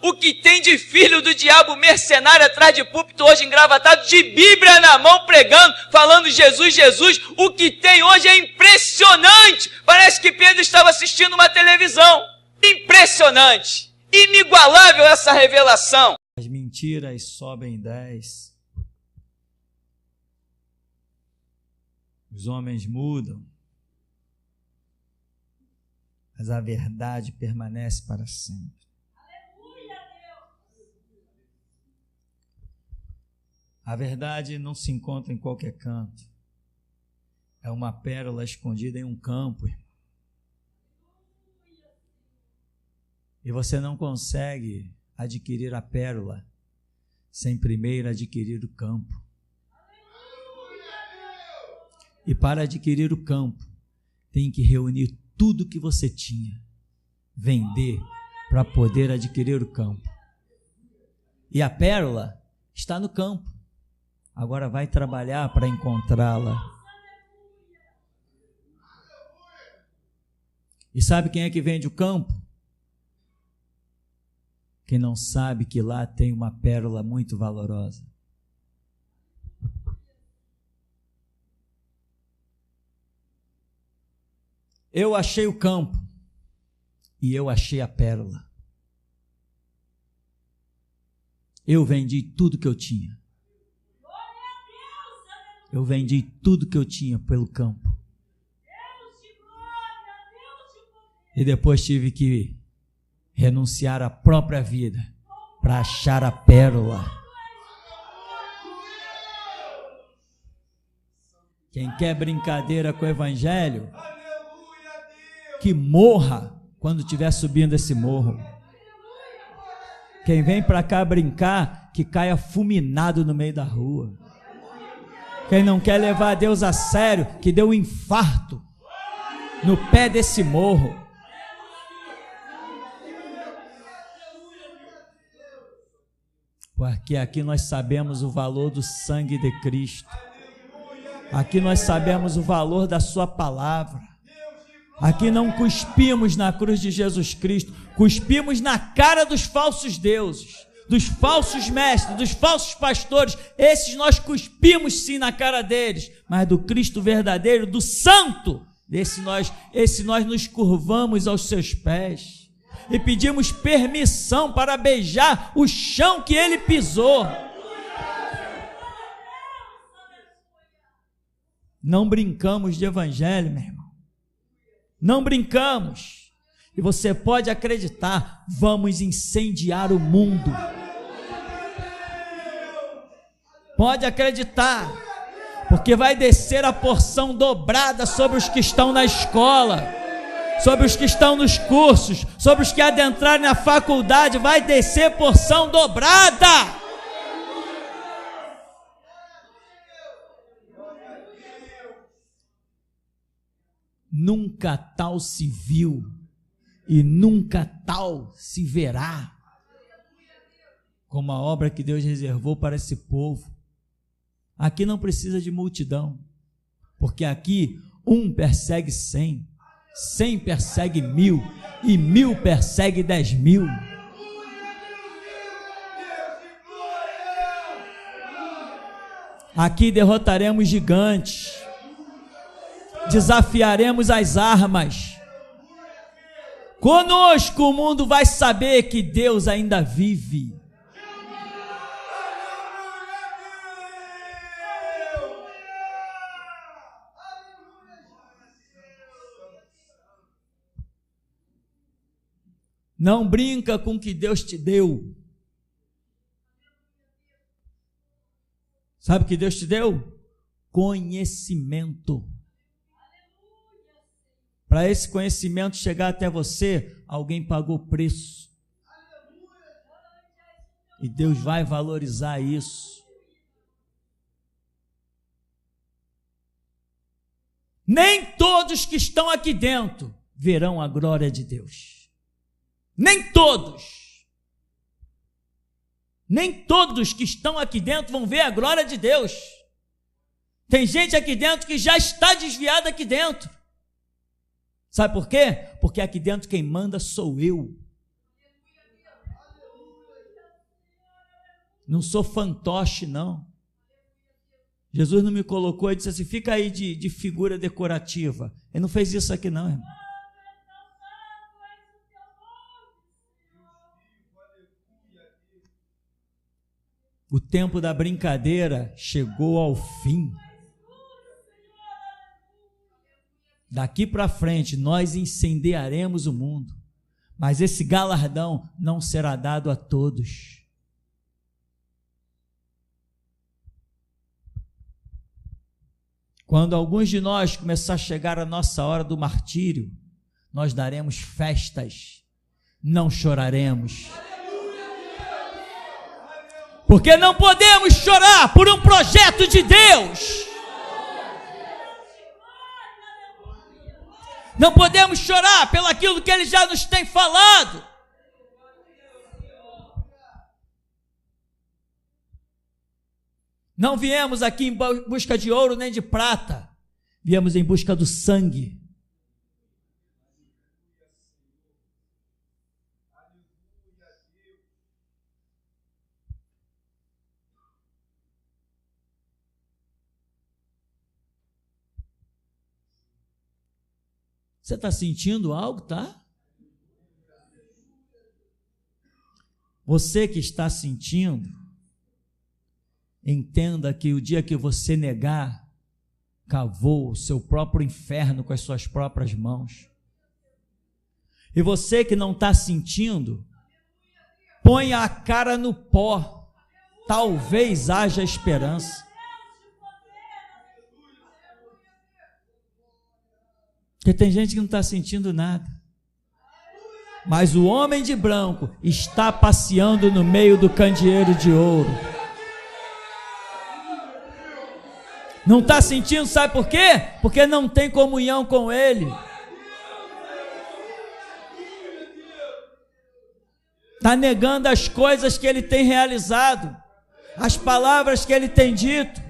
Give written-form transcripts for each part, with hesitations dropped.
o que tem de filho do diabo mercenário atrás de púlpito hoje engravatado, de Bíblia na mão pregando, falando Jesus, Jesus, o que tem hoje é impressionante. Parece que Pedro estava assistindo uma televisão. Impressionante, inigualável essa revelação. As mentiras sobem 10. Os homens mudam, mas a verdade permanece para sempre. A verdade não se encontra em qualquer canto. É uma pérola escondida em um campo, irmão. E você não consegue adquirir a pérola sem primeiro adquirir o campo. E para adquirir o campo, tem que reunir tudo que você tinha, vender para poder adquirir o campo. E a pérola está no campo. Agora vai trabalhar para encontrá-la. E sabe quem é que vende o campo? Quem não sabe que lá tem uma pérola muito valorosa. Eu achei o campo e eu achei a pérola. Eu vendi tudo que eu tinha. Eu vendi tudo que eu tinha pelo campo. E depois tive que renunciar à própria vida para achar a pérola. Quem quer brincadeira com o evangelho, que morra quando estiver subindo esse morro. Quem vem para cá brincar, que caia fulminado no meio da rua. Quem não quer levar Deus a sério, que dê um infarto no pé desse morro. Porque aqui nós sabemos o valor do sangue de Cristo. Aqui nós sabemos o valor da sua palavra. Aqui não cuspimos na cruz de Jesus Cristo, cuspimos na cara dos falsos deuses, dos falsos mestres, dos falsos pastores. Esses nós cuspimos sim na cara deles, mas do Cristo verdadeiro, do santo, esse nós nos curvamos aos seus pés e pedimos permissão para beijar o chão que ele pisou. Não brincamos de evangelho, meu irmão. Não brincamos. E você pode acreditar, vamos incendiar o mundo. Pode acreditar, porque vai descer a porção dobrada sobre os que estão na escola, sobre os que estão nos cursos, sobre os que adentrarem na faculdade, vai descer porção dobrada. Nunca tal se viu e nunca tal se verá como a obra que Deus reservou para esse povo. Aqui não precisa de multidão, porque aqui 1 persegue 100, 100 persegue 1000 e 1000 persegue 10.000. Aqui derrotaremos gigantes, desafiaremos as armas. Conosco o mundo vai saber que Deus ainda vive. Não brinca com o que Deus te deu. Sabe o que Deus te deu? Conhecimento. Para esse conhecimento chegar até você, alguém pagou preço. E Deus vai valorizar isso. Nem todos que estão aqui dentro verão a glória de Deus. Nem todos. Nem todos que estão aqui dentro vão ver a glória de Deus. Tem gente aqui dentro que já está desviada aqui dentro. Sabe por quê? Porque aqui dentro quem manda sou eu. Não sou fantoche, não. Jesus não me colocou e disse assim, fica aí de figura decorativa. Ele não fez isso aqui não, irmão. O tempo da brincadeira chegou ao fim. Daqui para frente nós incendiaremos o mundo, mas esse galardão não será dado a todos. Quando alguns de nós começar a chegar a nossa hora do martírio, nós daremos festas, não choraremos. Porque não podemos chorar por um projeto de Deus. Não podemos chorar pelo aquilo que Ele já nos tem falado. Não viemos aqui em busca de ouro nem de prata. Viemos em busca do sangue. Você está sentindo algo, tá? Você que está sentindo, entenda que o dia que você negar, cavou o seu próprio inferno com as suas próprias mãos. E você que não está sentindo, ponha a cara no pó, talvez haja esperança. Porque tem gente que não está sentindo nada. Mas o homem de branco está passeando no meio do candeeiro de ouro. Não está sentindo, sabe por quê? Porque não tem comunhão com Ele. Está negando as coisas que Ele tem realizado, as palavras que Ele tem dito.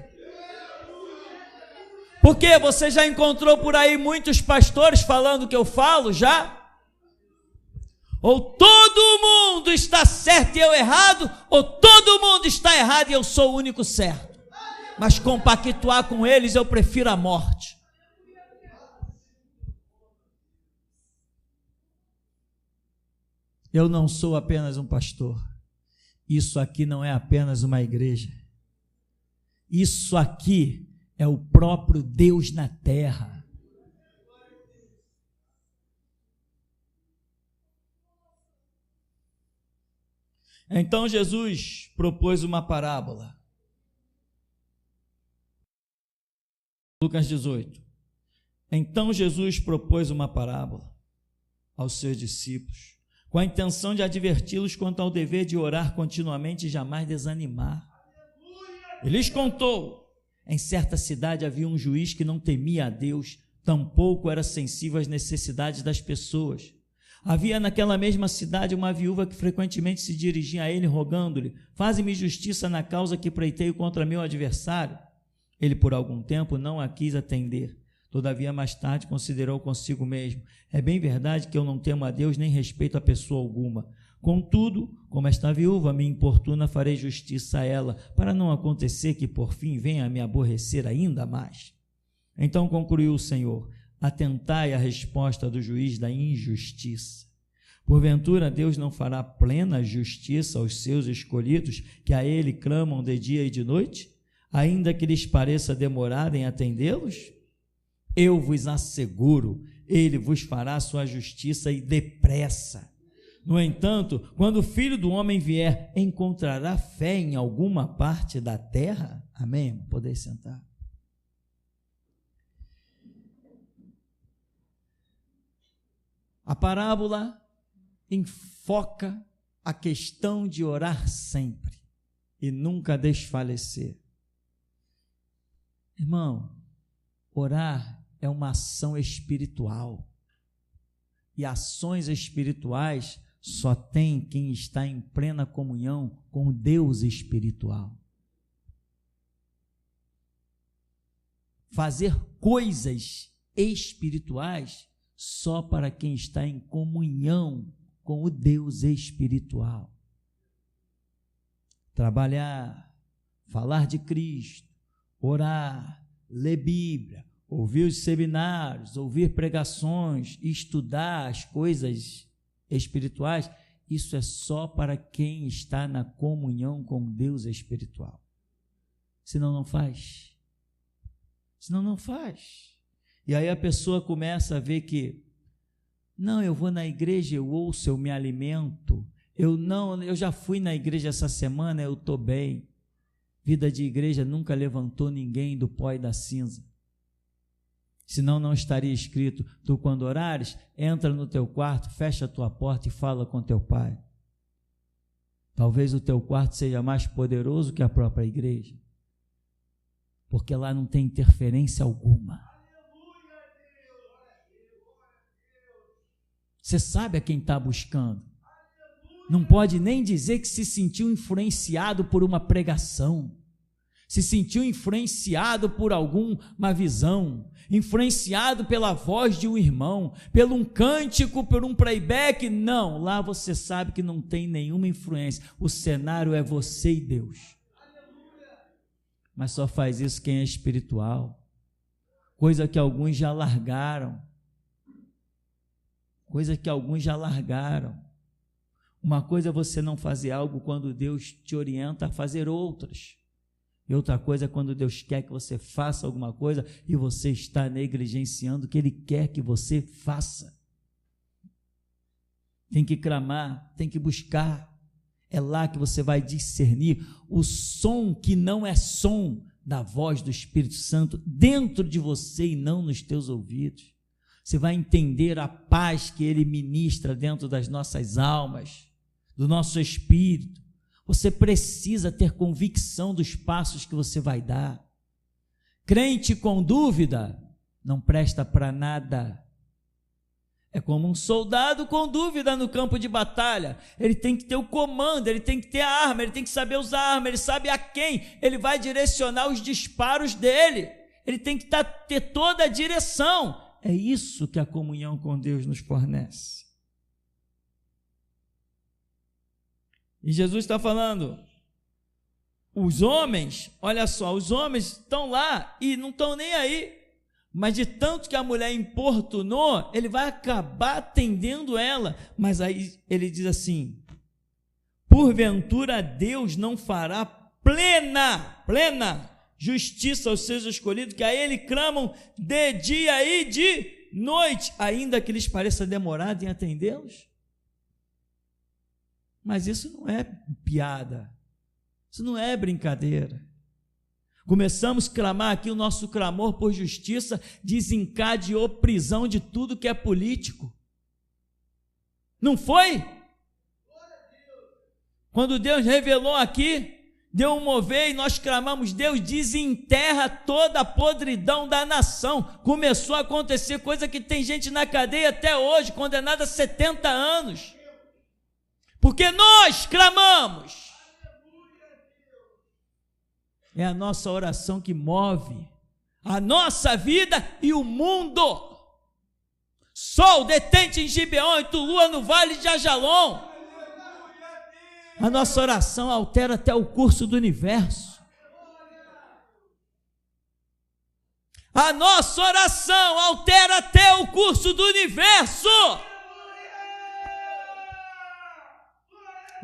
Porque você já encontrou por aí muitos pastores falando o que eu falo já? Ou todo mundo está certo e eu errado, ou todo mundo está errado e eu sou o único certo. Mas compactuar com eles eu prefiro a morte. Eu não sou apenas um pastor. Isso aqui não é apenas uma igreja. Isso aqui é o próprio Deus na terra. Então Jesus propôs uma parábola. Lucas 18. Então Jesus propôs uma parábola aos seus discípulos, com a intenção de adverti-los quanto ao dever de orar continuamente e jamais desanimar. Ele lhes contou: em certa cidade havia um juiz que não temia a Deus, tampouco era sensível às necessidades das pessoas. Havia naquela mesma cidade uma viúva que frequentemente se dirigia a ele, rogando-lhe: faze-me justiça na causa que pleiteio contra meu adversário. Ele por algum tempo não a quis atender. Todavia mais tarde considerou consigo mesmo: é bem verdade que eu não temo a Deus nem respeito a pessoa alguma. Contudo, como esta viúva me importuna, farei justiça a ela, para não acontecer que por fim venha a me aborrecer ainda mais. Então concluiu o Senhor: atentai à resposta do juiz da injustiça. Porventura Deus não fará plena justiça aos seus escolhidos, que a Ele clamam de dia e de noite, ainda que lhes pareça demorado em atendê-los? Eu vos asseguro, Ele vos fará sua justiça e depressa. No entanto, quando o Filho do Homem vier, encontrará fé em alguma parte da terra? Amém? Podem sentar. A parábola enfoca a questão de orar sempre e nunca desfalecer. Irmão, orar é uma ação espiritual. E ações espirituais só tem quem está em plena comunhão com o Deus espiritual. Fazer coisas espirituais só para quem está em comunhão com o Deus espiritual. trabalhar, falar de Cristo, orar, ler Bíblia, ouvir os seminários, ouvir pregações, estudar as coisas espirituais, isso é só para quem está na comunhão com Deus espiritual. Senão não faz. Senão não faz. E aí a pessoa começa a ver que, não, eu vou na igreja, eu ouço, eu me alimento, eu já fui na igreja essa semana, eu estou bem. Vida de igreja nunca levantou ninguém do pó e da cinza. Senão não estaria escrito, tu quando orares, entra no teu quarto, fecha a tua porta e fala com teu pai. Talvez o teu quarto seja mais poderoso que a própria igreja, porque lá não tem interferência alguma. Você sabe a quem está buscando. Não pode nem dizer que se sentiu influenciado por uma pregação, se sentiu influenciado por alguma visão, influenciado pela voz de um irmão, por um cântico, por um playback. Não, lá você sabe que não tem nenhuma influência. O cenário é você e Deus. Mas só faz isso quem é espiritual, coisa que alguns já largaram. Uma coisa é você não fazer algo quando Deus te orienta a fazer outras. E outra coisa é quando Deus quer que você faça alguma coisa e você está negligenciando o que Ele quer que você faça. Tem que clamar, tem que buscar. É lá que você vai discernir o som que não é som da voz do Espírito Santo dentro de você e não nos teus ouvidos. Você vai entender a paz que Ele ministra dentro das nossas almas, do nosso espírito. Você precisa ter convicção dos passos que você vai dar. Crente com dúvida não presta para nada. É como um soldado com dúvida no campo de batalha. Ele tem que ter o comando, ele tem que ter a arma, ele tem que saber usar a arma, ele sabe a quem ele vai direcionar os disparos dele. Ele tem que ter toda a direção. É isso que a comunhão com Deus nos fornece. E Jesus está falando, os homens, olha só, os homens estão lá e não estão nem aí, mas de tanto que a mulher importunou, ele vai acabar atendendo ela. Mas aí ele diz assim, porventura Deus não fará plena justiça aos seus escolhidos, que a Ele clamam de dia e de noite, ainda que lhes pareça demorado em atendê-los? Mas isso não é piada, isso não é brincadeira. Começamos a clamar aqui, o nosso clamor por justiça desencadeou prisão de tudo que é político. Não foi? Quando Deus revelou aqui, deu um mover e nós clamamos, Deus desenterra toda a podridão da nação. Começou a acontecer coisa que tem gente na cadeia até hoje, condenada a 70 anos. Porque nós clamamos. É a nossa oração que move a nossa vida e o mundo. Sol detente em Gibeon e Tulua no vale de Ajalon. A nossa oração altera até o curso do universo. A nossa oração altera até o curso do universo.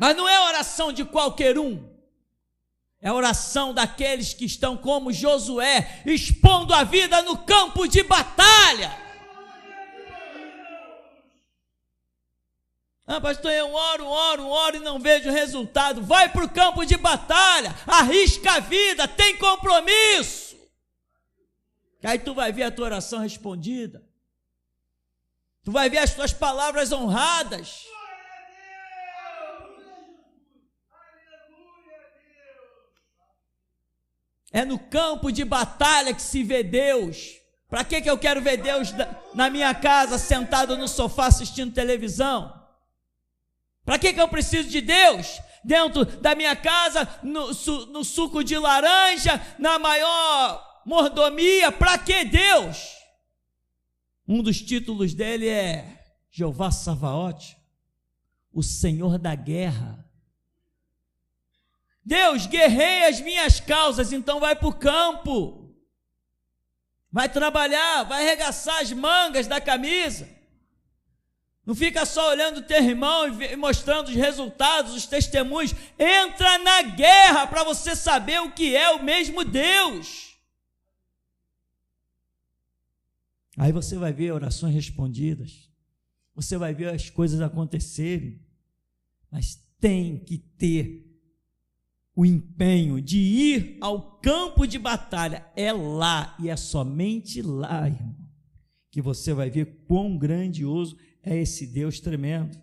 Mas não é oração de qualquer um. É a oração daqueles que estão como Josué, expondo a vida no campo de batalha. Ah, pastor, eu oro e não vejo resultado. Vai para o campo de batalha, arrisca a vida, tem compromisso. Aí tu vai ver a tua oração respondida. Tu vai ver as tuas palavras honradas. É no campo de batalha que se vê Deus. Para que eu quero ver Deus na minha casa, sentado no sofá assistindo televisão? Para que eu preciso de Deus dentro da minha casa, no suco de laranja, na maior mordomia? Para que Deus? Um dos títulos dele é Jeová Savaote, o Senhor da guerra. Deus, guerreia as minhas causas, então vai para o campo, vai trabalhar, vai arregaçar as mangas da camisa, não fica só olhando o teu irmão e mostrando os resultados, os testemunhos. Entra na guerra para você saber o que é o mesmo Deus. Aí você vai ver orações respondidas, você vai ver as coisas acontecerem, mas tem que ter o empenho de ir ao campo de batalha. É lá, e é somente lá, irmão, que você vai ver quão grandioso é esse Deus tremendo.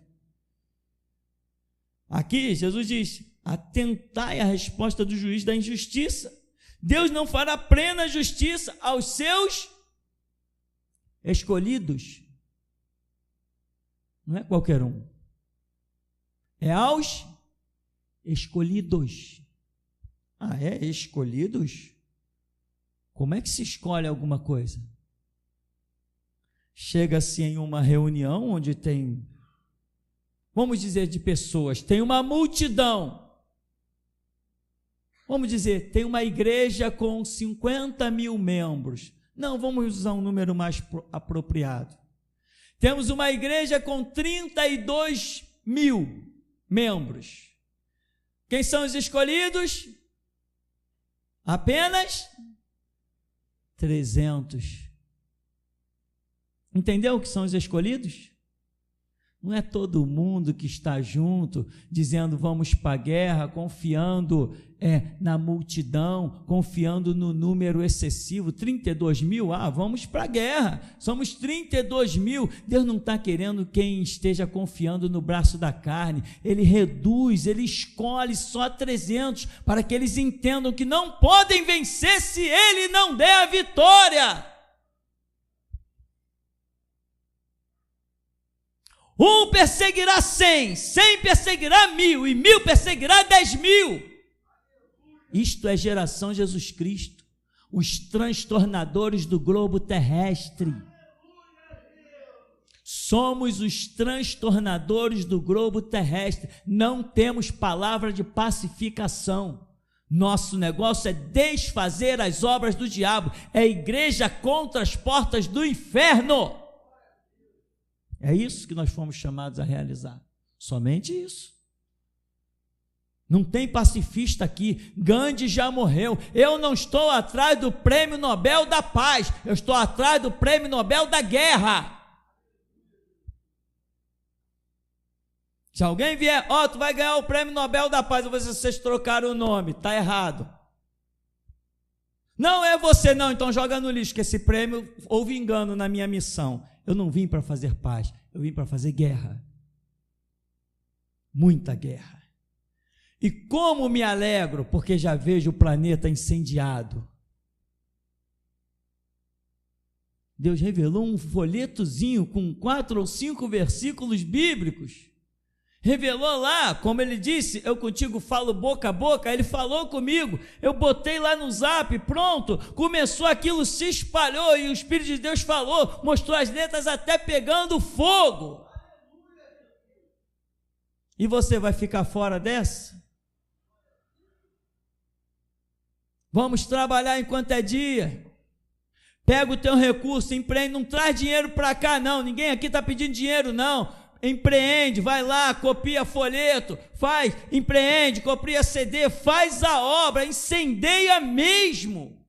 Aqui Jesus diz: atentai à resposta do juiz da injustiça. Deus não fará plena justiça aos seus escolhidos. Não é qualquer um, é aos escolhidos. Escolhidos? Como é que se escolhe alguma coisa? Chega-se em uma reunião onde tem, vamos dizer, de pessoas, tem uma multidão, vamos dizer, tem uma igreja com 50 mil membros, não, vamos usar um número mais apropriado, temos uma igreja com 32 mil membros, quem são os escolhidos? Apenas 300. Entendeu o que são os escolhidos? Não é todo mundo que está junto, dizendo vamos para a guerra, confiando na multidão, confiando no número excessivo, 32 mil, vamos para a guerra, somos 32 mil, Deus não está querendo quem esteja confiando no braço da carne, Ele reduz, Ele escolhe só 300, para que eles entendam que não podem vencer se Ele não der a vitória. Um perseguirá 100, 100 perseguirá 1000, e 1000 perseguirá 10.000. Isto é geração Jesus Cristo, os transtornadores do globo terrestre. Somos os transtornadores do globo terrestre, não temos palavra de pacificação. Nosso negócio é desfazer as obras do diabo, é igreja contra as portas do inferno. É isso que nós fomos chamados a realizar, somente isso. Não tem pacifista aqui, Gandhi já morreu, eu não estou atrás do prêmio Nobel da Paz, eu estou atrás do prêmio Nobel da Guerra. Se alguém vier, tu vai ganhar o prêmio Nobel da Paz, ou vocês trocaram o nome, está errado. Não é você não, então joga no lixo, que esse prêmio houve engano na minha missão. Eu não vim para fazer paz, eu vim para fazer guerra. Muita guerra. E como me alegro, porque já vejo o planeta incendiado. Deus revelou um folhetozinho com 4 ou 5 versículos bíblicos. Revelou lá, como ele disse, eu contigo falo boca a boca, ele falou comigo, eu botei lá no zap, pronto, começou aquilo, se espalhou e o Espírito de Deus falou, mostrou as letras até pegando fogo. E você vai ficar fora dessa? Vamos trabalhar enquanto é dia. Pega o teu recurso, empreende, não traz dinheiro para cá não, ninguém aqui está pedindo dinheiro não. Empreende, vai lá, copia folheto, faz, empreende, copia CD, faz a obra, incendeia mesmo.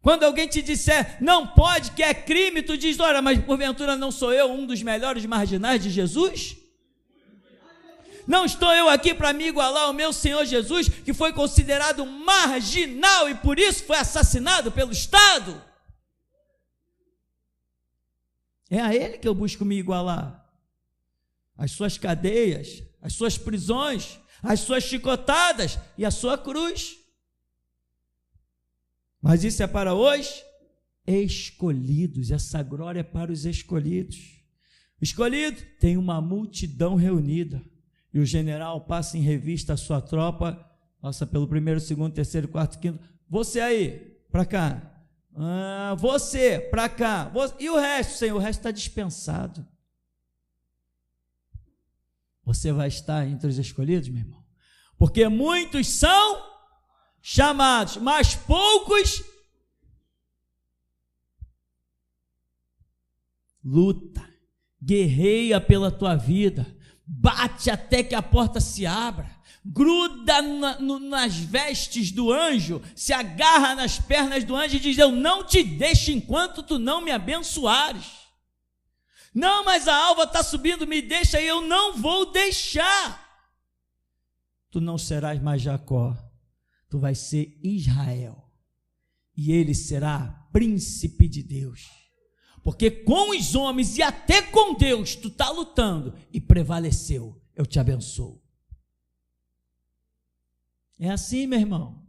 Quando alguém te disser, não pode, que é crime, tu diz, olha, mas porventura não sou eu um dos melhores marginais de Jesus? Não estou eu aqui para me igualar ao meu Senhor Jesus, que foi considerado marginal e por isso foi assassinado pelo Estado? É a Ele que eu busco me igualar. As suas cadeias, as suas prisões, as suas chicotadas e a sua cruz. Mas isso é para os escolhidos, essa glória é para os escolhidos. Escolhido, tem uma multidão reunida, e o general passa em revista a sua tropa, passa pelo 1º, 2º, 3º, 4º, 5º, você aí, para cá, você, para cá, e o resto, Senhor, o resto está dispensado. Você vai estar entre os escolhidos, meu irmão? Porque muitos são chamados, mas poucos. Luta, guerreia pela tua vida, bate até que a porta se abra, gruda nas vestes do anjo, se agarra nas pernas do anjo e diz: eu não te deixo enquanto tu não me abençoares. Não, mas a alva está subindo, me deixa aí, eu não vou deixar. Tu não serás mais Jacó, tu vais ser Israel, e ele será príncipe de Deus. Porque com os homens e até com Deus tu está lutando e prevaleceu, eu te abençoo. É assim, meu irmão,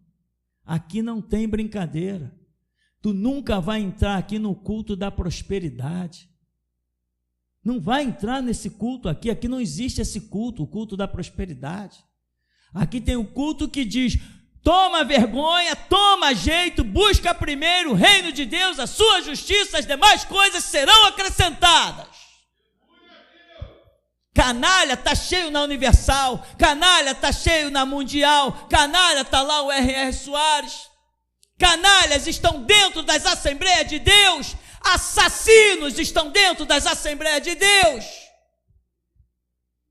aqui não tem brincadeira. Tu nunca vai entrar aqui no culto da prosperidade, não vai entrar nesse culto aqui não existe esse culto, o culto da prosperidade. Aqui tem o culto que diz: toma vergonha, toma jeito, busca primeiro o reino de Deus, a sua justiça, as demais coisas serão acrescentadas. Canalha está cheio na Universal, canalha está cheio na Mundial, canalha está lá o R.R. Soares, canalhas estão dentro das Assembleias de Deus, assassinos estão dentro das Assembleias de Deus,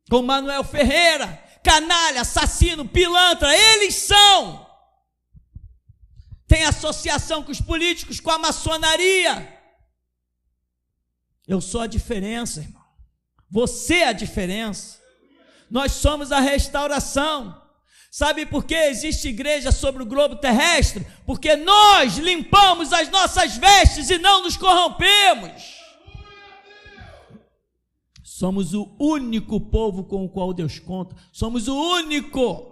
com Manuel Ferreira, canalha, assassino, pilantra, eles são. Tem associação com os políticos, com a maçonaria. Eu sou a diferença, irmão. Você é a diferença. Nós somos a restauração. Sabe por que existe igreja sobre o globo terrestre? Porque nós limpamos as nossas vestes e não nos corrompemos. Somos o único povo com o qual Deus conta. Somos o único.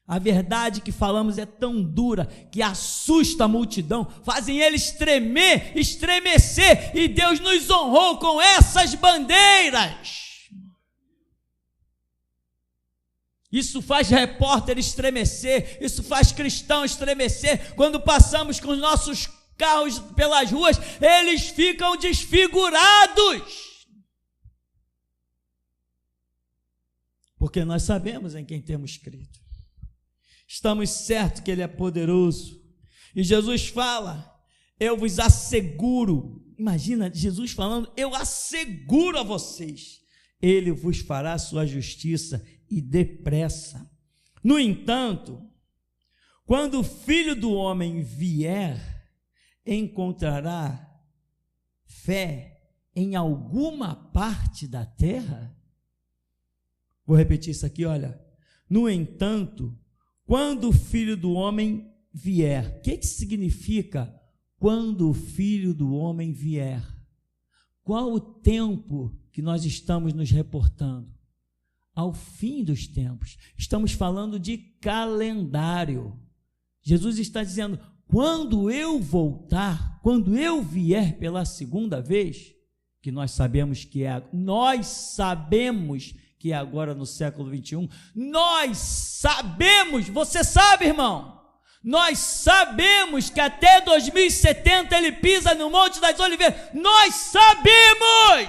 A verdade que falamos é tão dura que assusta a multidão, fazem eles tremer, estremecer, e Deus nos honrou com essas bandeiras. Isso faz repórter estremecer, isso faz cristão estremecer. Quando passamos com os nossos carros pelas ruas, eles ficam desfigurados. Porque nós sabemos em quem temos crido. Estamos certos que Ele é poderoso. E Jesus fala: eu vos asseguro. Imagina Jesus falando: eu asseguro a vocês, Ele vos fará a sua justiça e depressa. No entanto, quando o Filho do Homem vier, encontrará fé em alguma parte da terra? Vou repetir isso aqui, olha. No entanto, quando o Filho do Homem vier. O que significa quando o Filho do Homem vier? Qual o tempo que nós estamos nos reportando? Ao fim dos tempos. Estamos falando de calendário. Jesus está dizendo: quando eu voltar, quando eu vier pela segunda vez, que nós sabemos que é agora no século 21, nós sabemos, você sabe, irmão, nós sabemos que até 2070 ele pisa no Monte das Oliveiras, nós sabemos,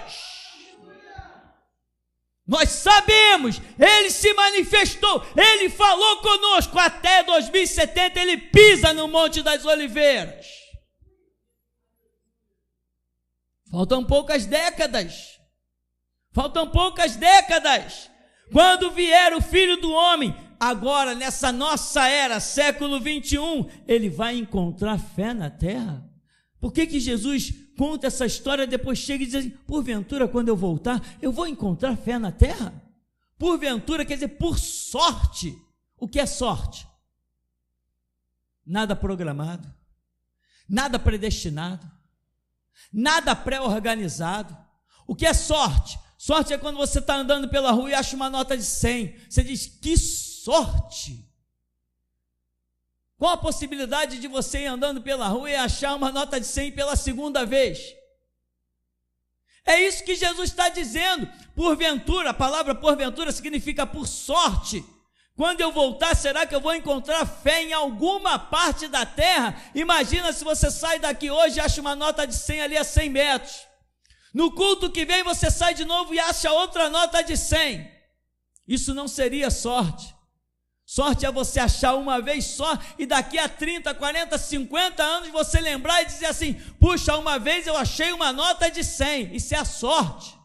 ele se manifestou, ele falou conosco, até 2070 ele pisa no Monte das Oliveiras. Faltam poucas décadas. Quando vier o Filho do Homem, agora nessa nossa era, século 21, ele vai encontrar fé na terra. Por que Jesus conta essa história, depois chega e diz assim: porventura, quando eu voltar, eu vou encontrar fé na terra? Porventura quer dizer por sorte. O que é sorte? Nada programado, nada predestinado, nada pré-organizado. O que é sorte? Sorte é quando você está andando pela rua e acha uma nota de 100. Você diz: que sorte! Qual a possibilidade de você ir andando pela rua e achar uma nota de 100 pela segunda vez? É isso que Jesus está dizendo. Porventura, a palavra porventura significa por sorte. Quando eu voltar, será que eu vou encontrar fé em alguma parte da terra? Imagina se você sai daqui hoje e acha uma nota de 100 ali a 100 metros. No culto que vem você sai de novo e acha outra nota de 100. Isso não seria sorte. Sorte é você achar uma vez só e daqui a 30, 40, 50 anos você lembrar e dizer assim: puxa, uma vez eu achei uma nota de 100. Isso é a sorte.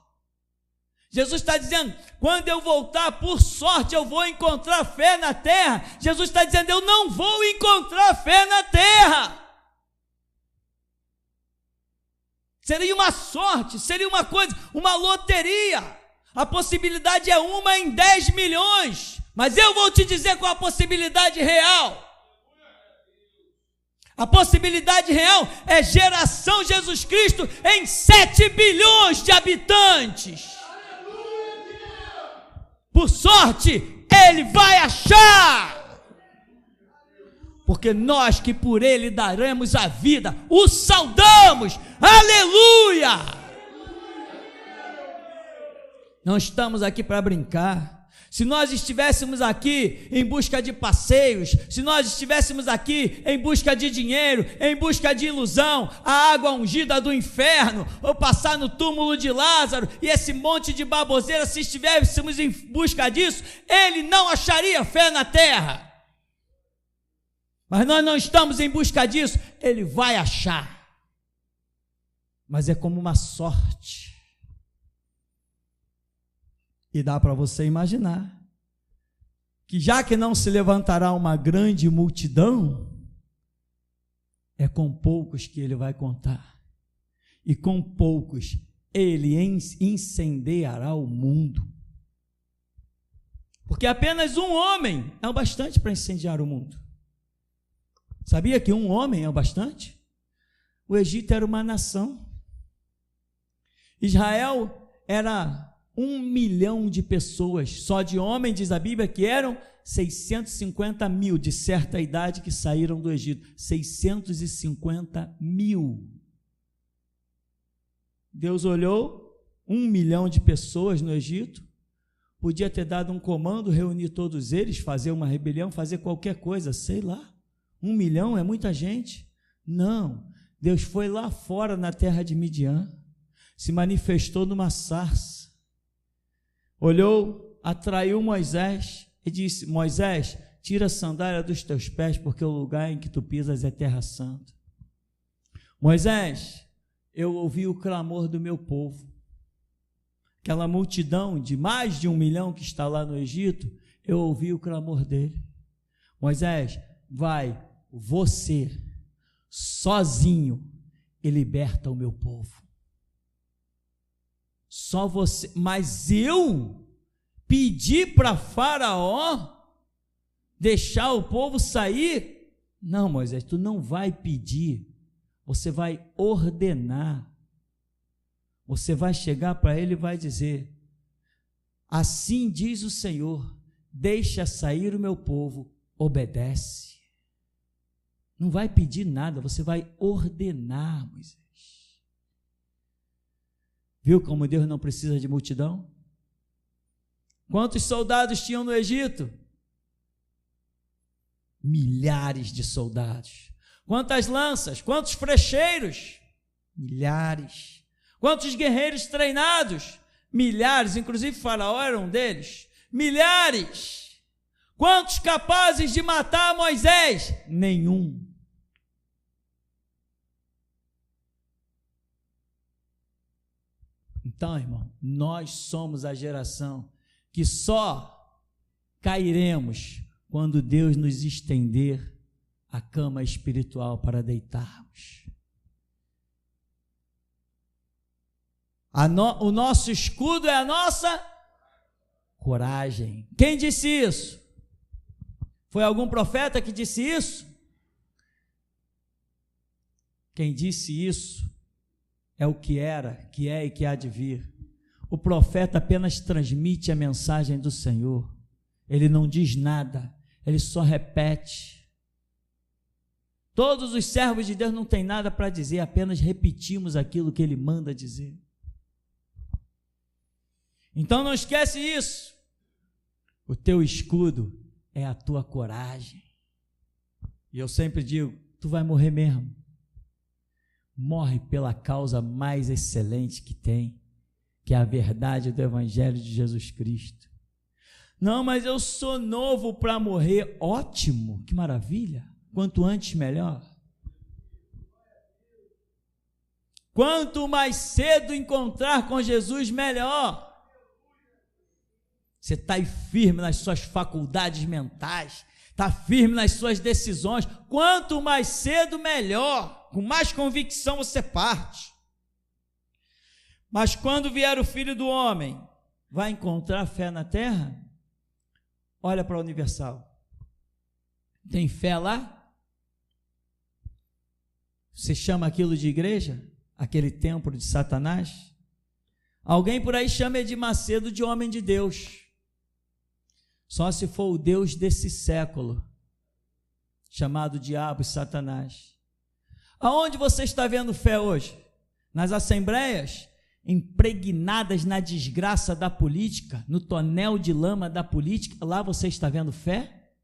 Jesus está dizendo: quando eu voltar, por sorte, eu vou encontrar fé na terra. Jesus está dizendo: eu não vou encontrar fé na terra. Seria uma sorte, seria uma coisa, uma loteria. A possibilidade é 1 em 10 milhões. Mas eu vou te dizer qual a possibilidade real. A possibilidade real é geração Jesus Cristo em 7 bilhões de habitantes. Por sorte, ele vai achar. Porque nós que por ele daremos a vida, o saudamos. Aleluia! Não estamos aqui para brincar. Se nós estivéssemos aqui em busca de passeios, se nós estivéssemos aqui em busca de dinheiro, em busca de ilusão, a água ungida do inferno, ou passar no túmulo de Lázaro, e esse monte de baboseira, se estivéssemos em busca disso, ele não acharia fé na terra. Mas nós não estamos em busca disso, ele vai achar. Mas é como uma sorte. E dá para você imaginar que já que não se levantará uma grande multidão, é com poucos que ele vai contar. E com poucos ele incendiará o mundo. Porque apenas um homem é o bastante para incendiar o mundo. Sabia que um homem é o bastante? O Egito era uma nação. Israel era 1 milhão de pessoas, só de homem, diz a Bíblia, que eram 650 mil de certa idade que saíram do Egito. 650 mil. Deus olhou, 1 milhão de pessoas no Egito, podia ter dado um comando, reunir todos eles, fazer uma rebelião, fazer qualquer coisa, sei lá. 1 milhão é muita gente. Não, Deus foi lá fora na terra de Midian, se manifestou numa sarça, olhou, atraiu Moisés e disse: Moisés, tira a sandália dos teus pés, porque o lugar em que tu pisas é terra santa. Moisés, eu ouvi o clamor do meu povo. Aquela multidão de mais de 1 milhão que está lá no Egito, eu ouvi o clamor dele. Moisés, vai, você, sozinho, e liberta o meu povo. Só você, mas eu pedi para Faraó deixar o povo sair? Não, Moisés, tu não vai pedir, você vai ordenar. Você vai chegar para ele e vai dizer: assim diz o Senhor, deixa sair o meu povo, obedece. Não vai pedir nada, você vai ordenar, Moisés. Viu como Deus não precisa de multidão? Quantos soldados tinham no Egito? Milhares de soldados. Quantas lanças? Quantos flecheiros? Milhares. Quantos guerreiros treinados? Milhares, inclusive Faraó era um deles. Milhares. Quantos capazes de matar Moisés? Nenhum. Então, irmão, nós somos a geração que só cairemos quando Deus nos estender a cama espiritual para deitarmos. O nosso escudo é a nossa coragem. Quem disse isso? Foi algum profeta que disse isso? Quem disse isso é o que era, que é e que há de vir. O profeta apenas transmite a mensagem do Senhor. Ele não diz nada, ele só repete. Todos os servos de Deus não têm nada para dizer, apenas repetimos aquilo que ele manda dizer. Então não esquece isso. O teu escudo é a tua coragem. E eu sempre digo, tu vai morrer mesmo. Morre pela causa mais excelente que tem, que é a verdade do Evangelho de Jesus Cristo. Não, mas eu sou novo para morrer. Ótimo, que maravilha. Quanto antes, melhor. Quanto mais cedo encontrar com Jesus, melhor. Você está aí firme nas suas faculdades mentais, está firme nas suas decisões. Quanto mais cedo, melhor. Com mais convicção você parte. Mas quando vier o Filho do Homem, vai encontrar fé na terra? Olha para a Universal. Tem fé lá? Você chama aquilo de igreja? Aquele templo de Satanás? Alguém por aí chama Edir Macedo de homem de Deus. Só se for o Deus desse século, chamado diabo e Satanás. Aonde você está vendo fé hoje? Nas assembleias? Impregnadas na desgraça da política, no tonel de lama da política, lá você está vendo fé?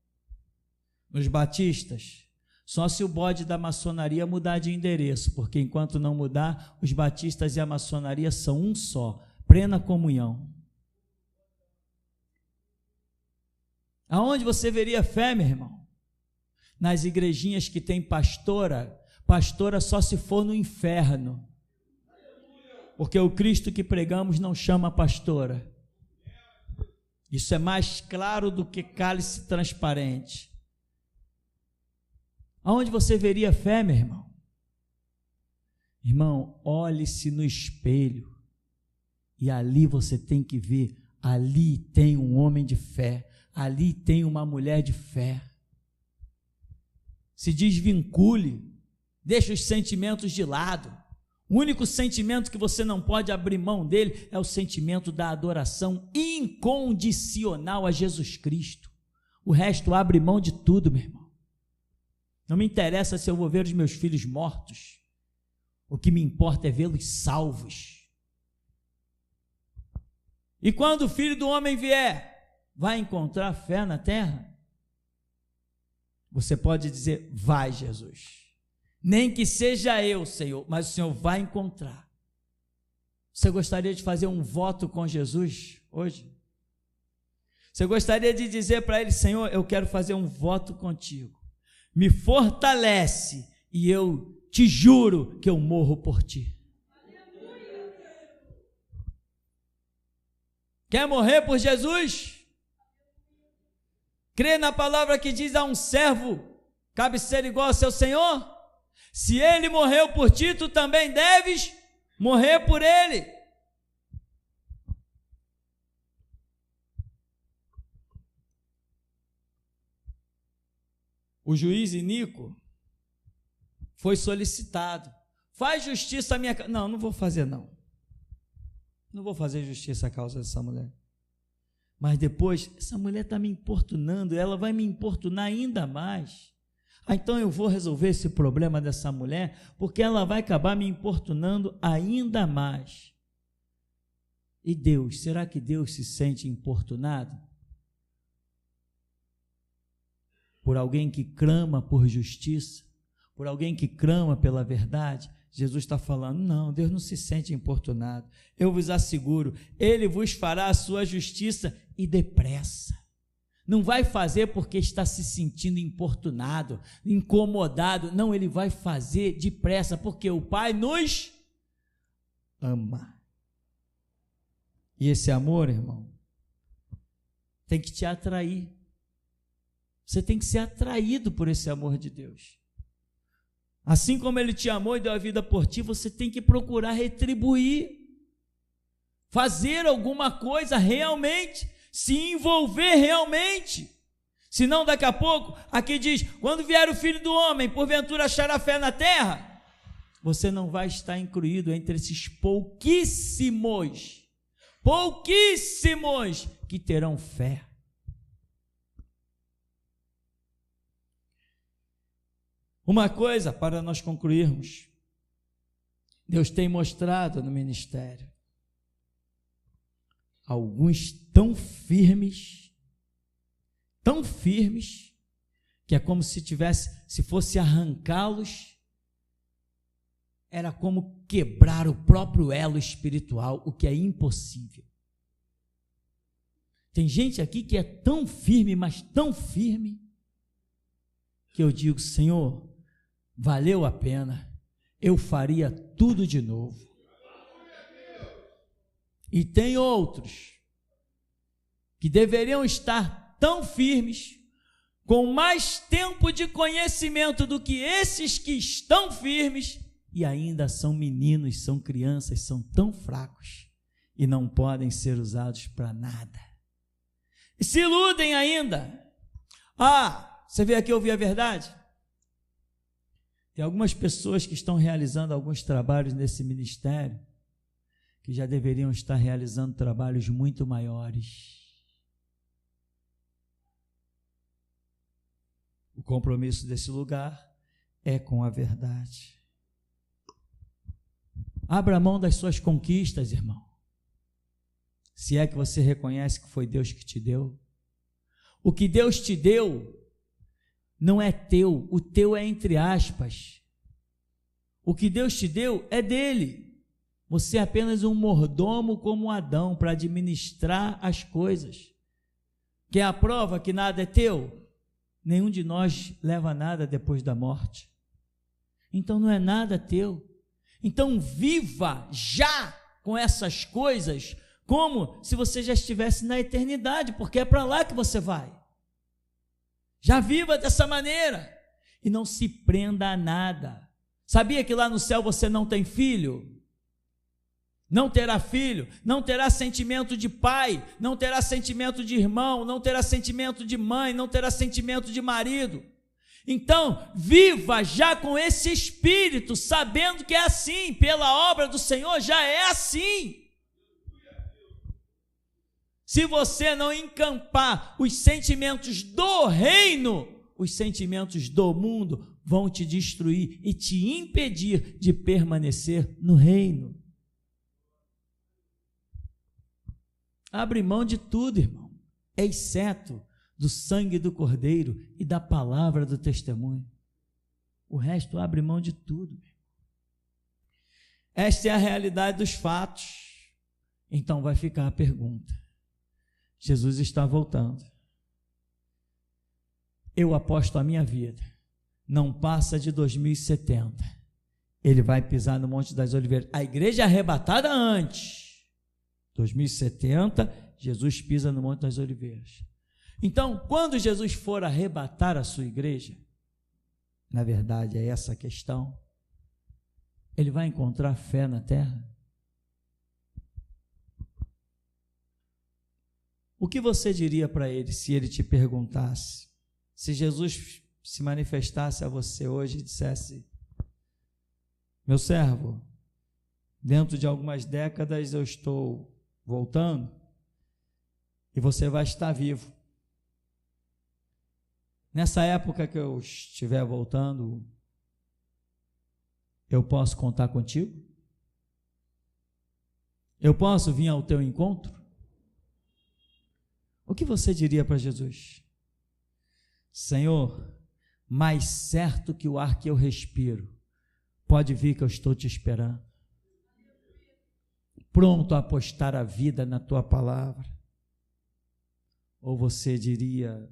Nos batistas? Só se o bode da maçonaria mudar de endereço, porque enquanto não mudar, os batistas e a maçonaria são um só, plena comunhão. Aonde você veria fé, meu irmão? Nas igrejinhas que tem pastora só se for no inferno, porque o Cristo que pregamos não chama pastora. Isso é mais claro do que cálice transparente. Aonde você veria fé, meu irmão? Irmão, olhe-se no espelho e ali você tem que ver, ali tem um homem de fé, ali tem uma mulher de fé. Se desvincule, deixa os sentimentos de lado. O único sentimento que você não pode abrir mão dele é o sentimento da adoração incondicional a Jesus Cristo. O resto abre mão de tudo, meu irmão. Não me interessa se eu vou ver os meus filhos mortos. O que me importa é vê-los salvos. E quando o Filho do Homem vier, vai encontrar fé na terra? Você pode dizer, vai, Jesus. Nem que seja eu, Senhor, mas o Senhor vai encontrar. Você gostaria de fazer um voto com Jesus hoje? Você gostaria de dizer para Ele, Senhor, eu quero fazer um voto contigo. Me fortalece e eu te juro que eu morro por ti. Quer morrer por Jesus? Crê na palavra que diz a um servo, cabe ser igual ao seu Senhor? Se ele morreu por ti, tu também deves morrer por ele. O juiz Inico foi solicitado. Faz justiça à minha causa. Não vou fazer não. Não vou fazer justiça à causa dessa mulher. Mas depois, essa mulher está me importunando, ela vai me importunar ainda mais. Então eu vou resolver esse problema dessa mulher, porque ela vai acabar me importunando ainda mais. E Deus, será que Deus se sente importunado? Por alguém que clama por justiça, por alguém que clama pela verdade? Jesus está falando, não, Deus não se sente importunado. Eu vos asseguro, Ele vos fará a sua justiça e depressa. Não vai fazer porque está se sentindo importunado, incomodado. Não, Ele vai fazer depressa, porque o Pai nos ama. E esse amor, irmão, tem que te atrair. Você tem que ser atraído por esse amor de Deus. Assim como Ele te amou e deu a vida por ti, você tem que procurar retribuir, fazer alguma coisa realmente, se envolver realmente. Senão daqui a pouco, aqui diz, quando vier o Filho do Homem, porventura achará fé na terra, você não vai estar incluído entre esses pouquíssimos que terão fé. Uma coisa para nós concluirmos, Deus tem mostrado no ministério alguns tão firmes, que é como se fosse arrancá-los, era como quebrar o próprio elo espiritual, o que é impossível. Tem gente aqui que é tão firme, mas tão firme, que eu digo, Senhor, valeu a pena, eu faria tudo de novo. E tem outros que deveriam estar tão firmes, com mais tempo de conhecimento do que esses que estão firmes, e ainda são meninos, são crianças, são tão fracos, e não podem ser usados para nada. E se iludem ainda. Você veio aqui ouvir a verdade? Tem algumas pessoas que estão realizando alguns trabalhos nesse ministério, que já deveriam estar realizando trabalhos muito maiores. O compromisso desse lugar é com a verdade. Abra mão das suas conquistas, irmão. Se é que você reconhece que foi Deus que te deu. O que Deus te deu não é teu, o teu é entre aspas. O que Deus te deu é dele. Você é apenas um mordomo como Adão para administrar as coisas. Quer a prova que nada é teu? Nenhum de nós leva nada depois da morte. Então não é nada teu. Então viva já com essas coisas como se você já estivesse na eternidade, porque é para lá que você vai. Já viva dessa maneira e não se prenda a nada. Sabia que lá no céu você não tem filho? Não terá filho, não terá sentimento de pai, não terá sentimento de irmão, não terá sentimento de mãe, não terá sentimento de marido. Então, viva já com esse espírito, sabendo que é assim, pela obra do Senhor já é assim. Se você não encampar os sentimentos do reino, os sentimentos do mundo vão te destruir e te impedir de permanecer no reino. Abre mão de tudo, irmão, exceto do sangue do Cordeiro e da palavra do testemunho. O resto abre mão de tudo. Esta é a realidade dos fatos. Então vai ficar a pergunta. Jesus está voltando. Eu aposto a minha vida. Não passa de 2070. Ele vai pisar no Monte das Oliveiras. A igreja é arrebatada antes. 2070, Jesus pisa no Monte das Oliveiras. Então, quando Jesus for arrebatar a sua igreja, na verdade é essa a questão, ele vai encontrar fé na terra? O que você diria para ele se ele te perguntasse, se Jesus se manifestasse a você hoje e dissesse, meu servo, dentro de algumas décadas eu estou voltando e você vai estar vivo. Nessa época que eu estiver voltando, eu posso contar contigo? Eu posso vir ao teu encontro? O que você diria para Jesus? Senhor, mais certo que o ar que eu respiro, pode vir que eu estou te esperando. Pronto a apostar a vida na tua palavra. Ou você diria,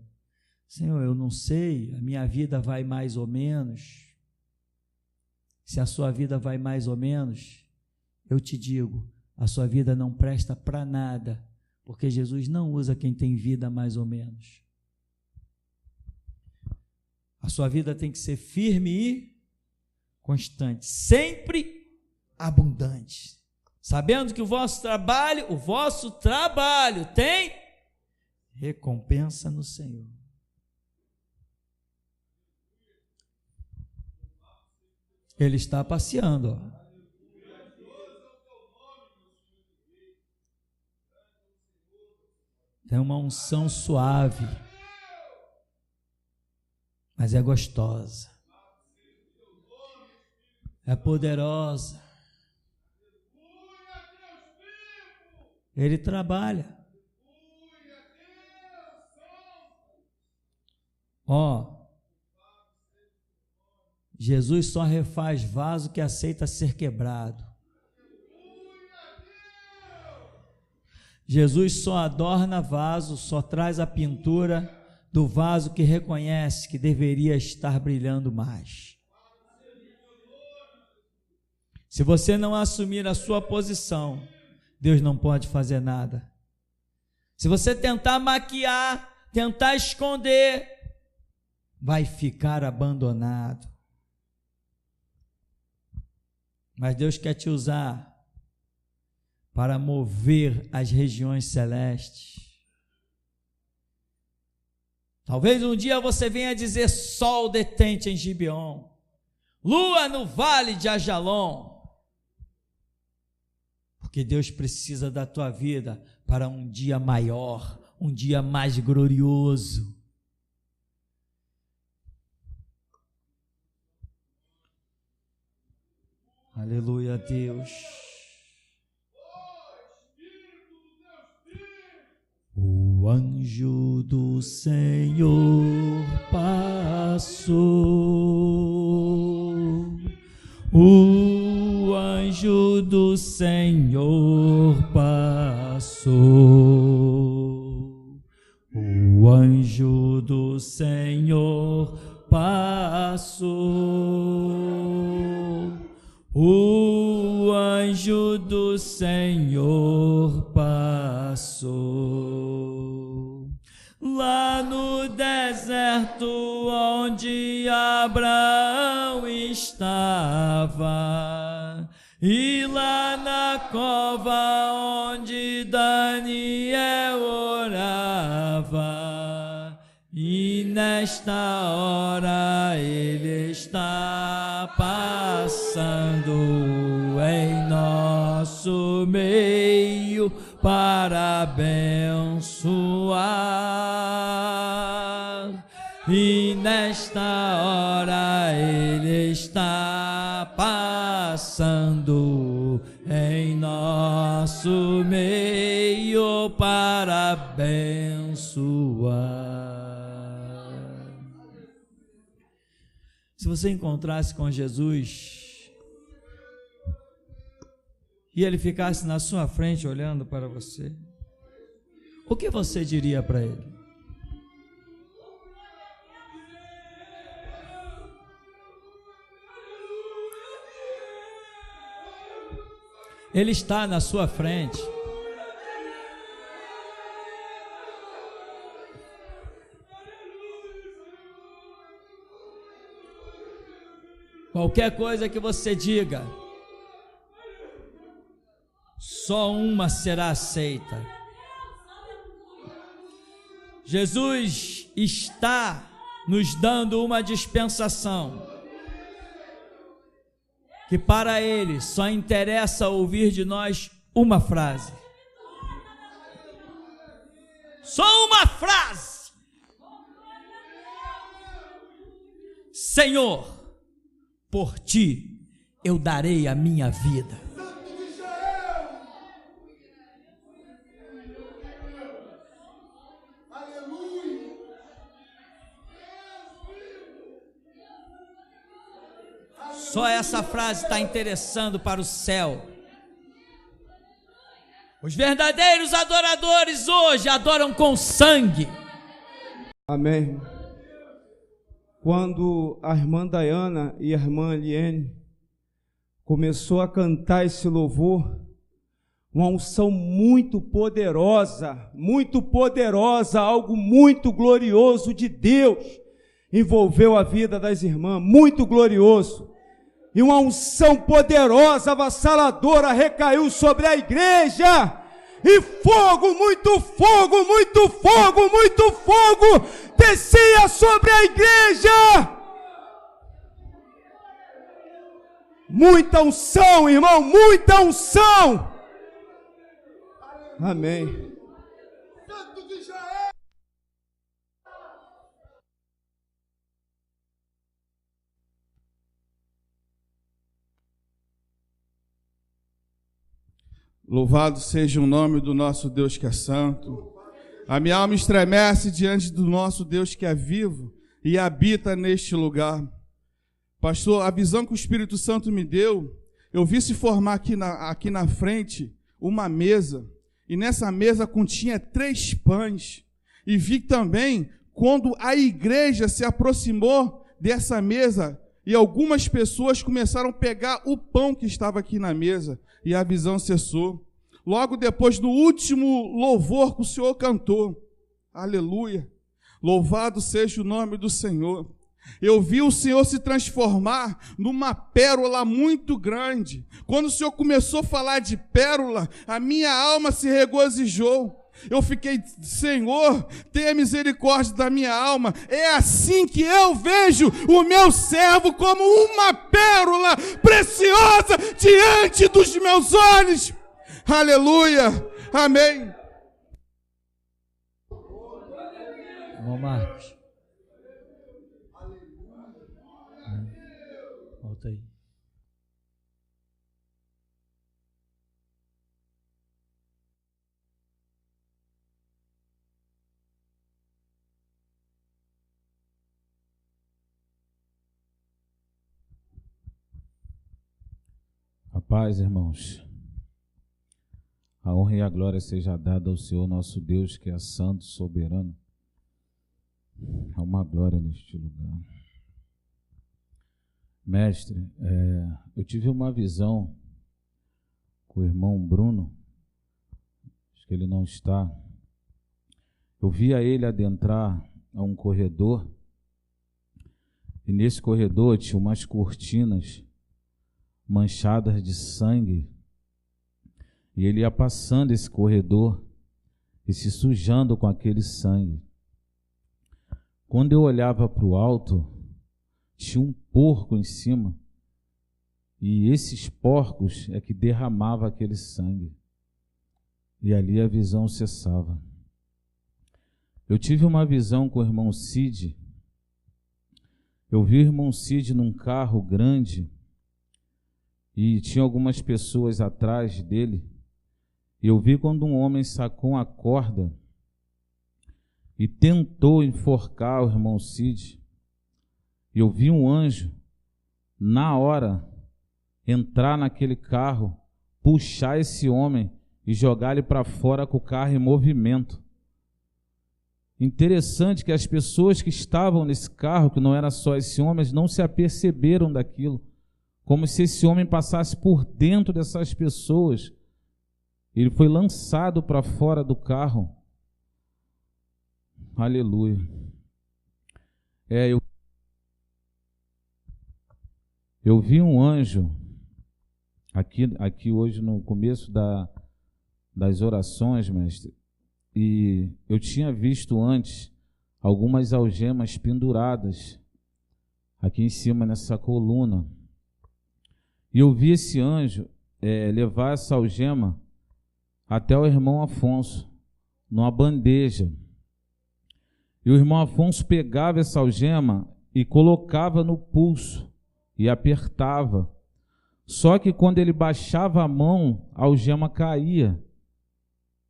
Senhor, eu não sei, a minha vida vai mais ou menos. Se a sua vida vai mais ou menos, eu te digo, a sua vida não presta para nada, porque Jesus não usa quem tem vida mais ou menos. A sua vida tem que ser firme e constante, sempre abundante, sabendo que o vosso trabalho tem recompensa no Senhor. Ele está passeando, ó. Tem uma unção suave, mas é gostosa, é poderosa. Ele trabalha. Jesus só refaz vaso que aceita ser quebrado. Jesus só adorna vaso, só traz a pintura do vaso que reconhece que deveria estar brilhando mais. Se você não assumir a sua posição, Deus não pode fazer nada. Se você tentar maquiar, tentar esconder, vai ficar abandonado. Mas Deus quer te usar para mover as regiões celestes. Talvez um dia você venha dizer: sol detente em Gibeon, lua no vale de Ajalon, porque Deus precisa da tua vida para um dia maior, um dia mais glorioso. Aleluia, Deus. O anjo do Senhor passou. O anjo do Senhor passou. O anjo do Senhor passou. O anjo do Senhor passou. Lá no deserto onde Abraão estava, e lá na cova onde Daniel orava, e nesta hora ele está passando em nosso meio para abençoar. E nesta hora ele está passando em nosso meio para abençoar. Se você encontrasse com Jesus e ele ficasse na sua frente olhando para você, o que você diria para ele? Ele está na sua frente. Qualquer coisa que você diga, só uma será aceita. Jesus está nos dando uma dispensação, que para ele só interessa ouvir de nós uma frase. Só uma frase. Senhor, por ti eu darei a minha vida. Só essa frase está interessando para o céu. Os verdadeiros adoradores hoje adoram com sangue. Amém. Quando a irmã Dayana e a irmã Liene começou a cantar esse louvor, uma unção muito poderosa, algo muito glorioso de Deus envolveu a vida das irmãs, muito glorioso. E uma unção poderosa, avassaladora, recaiu sobre a igreja. E fogo, muito fogo, muito fogo, muito fogo descia sobre a igreja. Muita unção, irmão, muita unção. Amém. Louvado seja o nome do nosso Deus que é santo. A minha alma estremece diante do nosso Deus que é vivo e habita neste lugar. Pastor, a visão que o Espírito Santo me deu, eu vi se formar aqui na frente uma mesa e nessa mesa continha 3 pães. E vi também, quando a igreja se aproximou dessa mesa, e algumas pessoas começaram a pegar o pão que estava aqui na mesa, e a visão cessou. Logo depois do último louvor que o Senhor cantou, aleluia, louvado seja o nome do Senhor. Eu vi o Senhor se transformar numa pérola muito grande. Quando o Senhor começou a falar de pérola, a minha alma se regozijou. Eu fiquei, Senhor, tenha misericórdia da minha alma. É assim que eu vejo o meu servo, como uma pérola preciosa diante dos meus olhos. Aleluia, amém. Irmão Marcos. Volta aí. A paz, irmãos. A honra e a glória seja dada ao Senhor nosso Deus, que é santo, soberano. Há uma glória neste lugar. Mestre, eu tive uma visão com o irmão Bruno, acho que ele não está. Eu via ele adentrar a um corredor, e nesse corredor tinha umas cortinas manchadas de sangue, e ele ia passando esse corredor e se sujando com aquele sangue. Quando eu olhava para o alto, tinha um porco em cima, e esses porcos é que derramavam aquele sangue, e ali a visão cessava. Eu tive uma visão com o irmão Cid. Eu vi o irmão Cid num carro grande, e tinha algumas pessoas atrás dele. E eu vi quando um homem sacou uma corda e tentou enforcar o irmão Cid. E eu vi um anjo, na hora, entrar naquele carro, puxar esse homem e jogar ele para fora com o carro em movimento. Interessante que as pessoas que estavam nesse carro, que não era só esse homem, não se aperceberam daquilo, como se esse homem passasse por dentro dessas pessoas. Ele foi lançado para fora do carro. Aleluia. Eu vi um anjo aqui hoje no começo das orações, mestre, e eu tinha visto antes algumas algemas penduradas aqui em cima nessa coluna. E eu vi esse anjo levar essa algema até o irmão Afonso, numa bandeja. E o irmão Afonso pegava essa algema e colocava no pulso e apertava. Só que quando ele baixava a mão, a algema caía.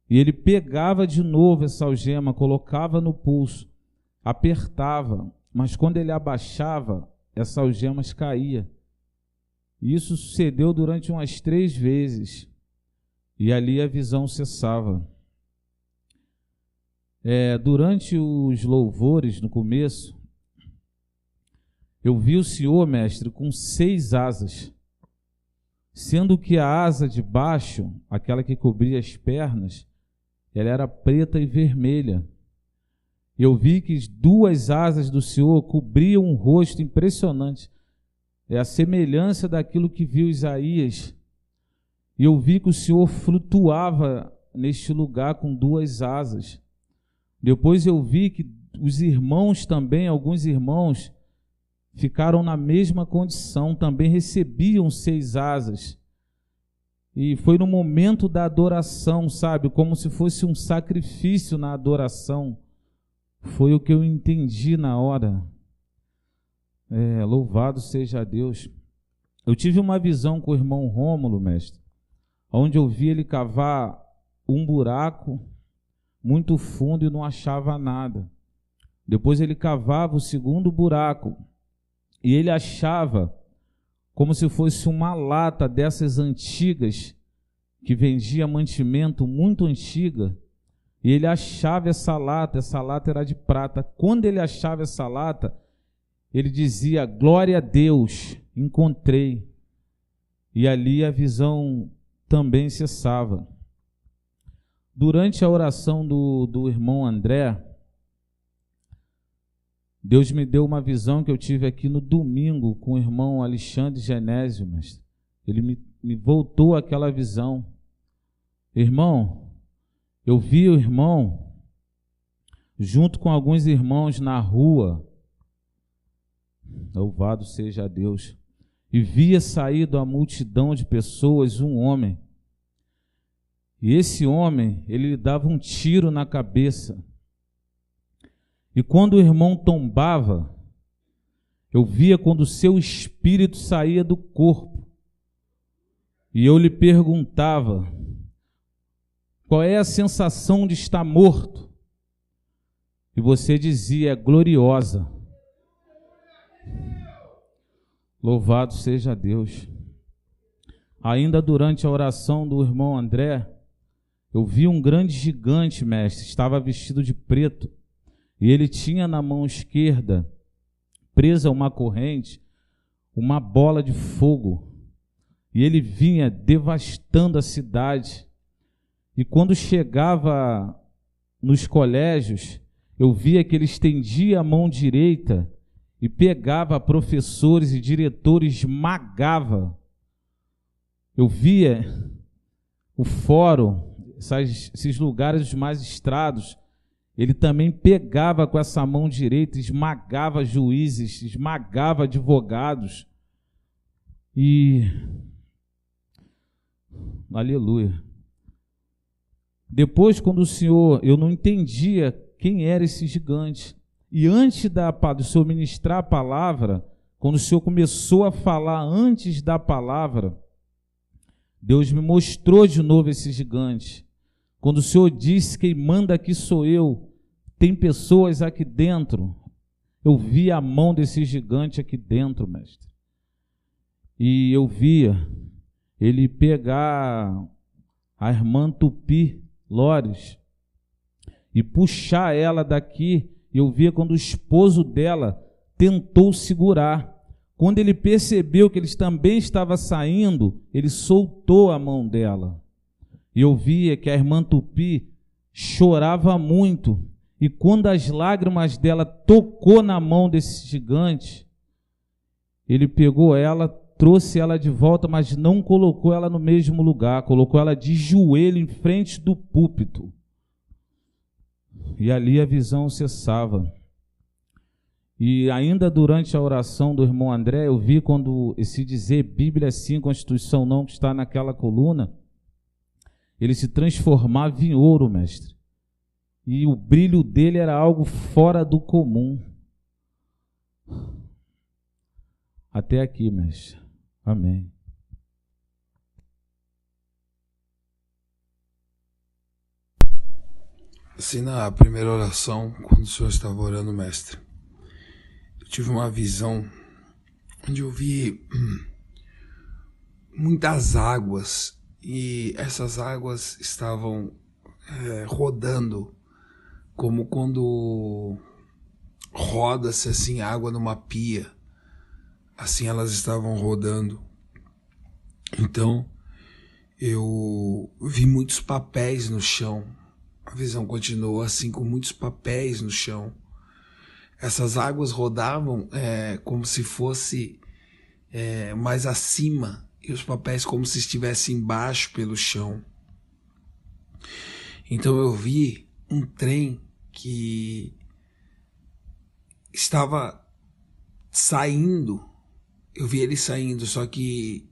E ele pegava de novo essa algema, colocava no pulso, apertava. Mas quando ele abaixava, essas algemas caíam. E isso sucedeu durante umas 3 vezes. E ali a visão cessava. Durante os louvores, no começo, eu vi o Senhor, mestre, com 6 asas, sendo que a asa de baixo, aquela que cobria as pernas, ela era preta e vermelha. Eu vi que 2 asas do Senhor cobriam um rosto impressionante. É a semelhança daquilo que viu Isaías. E eu vi que o Senhor flutuava neste lugar com 2 asas. Depois eu vi que os irmãos também, alguns irmãos, ficaram na mesma condição, também recebiam 6 asas. E foi no momento da adoração, sabe? Como se fosse um sacrifício na adoração. Foi o que eu entendi na hora. Louvado seja Deus. Eu tive uma visão com o irmão Rômulo, mestre, onde eu vi ele cavar um buraco muito fundo e não achava nada. Depois ele cavava o segundo buraco e ele achava como se fosse uma lata dessas antigas que vendia mantimento muito antiga, e ele achava essa lata era de prata. Quando ele achava essa lata, ele dizia: glória a Deus, encontrei. E ali a visão também cessava. Durante a oração do irmão André, Deus me deu uma visão que eu tive aqui no domingo com o irmão Alexandre Genésio, mestre. Ele me voltou aquela visão. Irmão, eu vi o irmão junto com alguns irmãos na rua, louvado seja Deus, e via sair da multidão de pessoas um homem. E esse homem, ele lhe dava um tiro na cabeça. E quando o irmão tombava, eu via quando o seu espírito saía do corpo. E eu lhe perguntava: qual é a sensação de estar morto? E você dizia: é gloriosa. Louvado seja Deus. Ainda durante a oração do irmão André, eu vi um grande gigante, mestre, estava vestido de preto, e ele tinha na mão esquerda, presa a uma corrente, uma bola de fogo, e ele vinha devastando a cidade. E quando chegava nos colégios, eu via que ele estendia a mão direita e pegava professores e diretores, esmagava. Eu via o fórum, esses lugares os magistrados, ele também pegava com essa mão direita, esmagava juízes, esmagava advogados. E aleluia. Depois, quando o Senhor, eu não entendia quem era esse gigante. E antes do Senhor ministrar a palavra, quando o Senhor começou a falar antes da palavra, Deus me mostrou de novo esse gigante. Quando o Senhor disse: quem manda aqui sou eu, tem pessoas aqui dentro. Eu vi a mão desse gigante aqui dentro, mestre. E eu via ele pegar a irmã Tupi Lores e puxar ela daqui. Eu via quando o esposo dela tentou segurar. Quando ele percebeu que eles também estavam saindo, ele soltou a mão dela. E eu via que a irmã Tupi chorava muito. E quando as lágrimas dela tocou na mão desse gigante, ele pegou ela, trouxe ela de volta, mas não colocou ela no mesmo lugar, colocou ela de joelho em frente do púlpito. E ali a visão cessava. E ainda durante a oração do irmão André, eu vi quando esse dizer Bíblia sim, Constituição não, que está naquela coluna, ele se transformava em ouro, mestre. E o brilho dele era algo fora do comum. Até aqui, mestre. Amém. Assim, na primeira oração, quando o Senhor estava orando, mestre, eu tive uma visão onde eu vi muitas águas, e essas águas estavam rodando, como quando roda-se assim água numa pia. Assim elas estavam rodando. Então eu vi muitos papéis no chão. A visão continuou assim, com muitos papéis no chão. Essas águas rodavam como se fosse mais acima, e os papéis como se estivessem embaixo pelo chão. Então eu vi um trem que estava saindo. Eu vi ele saindo, só que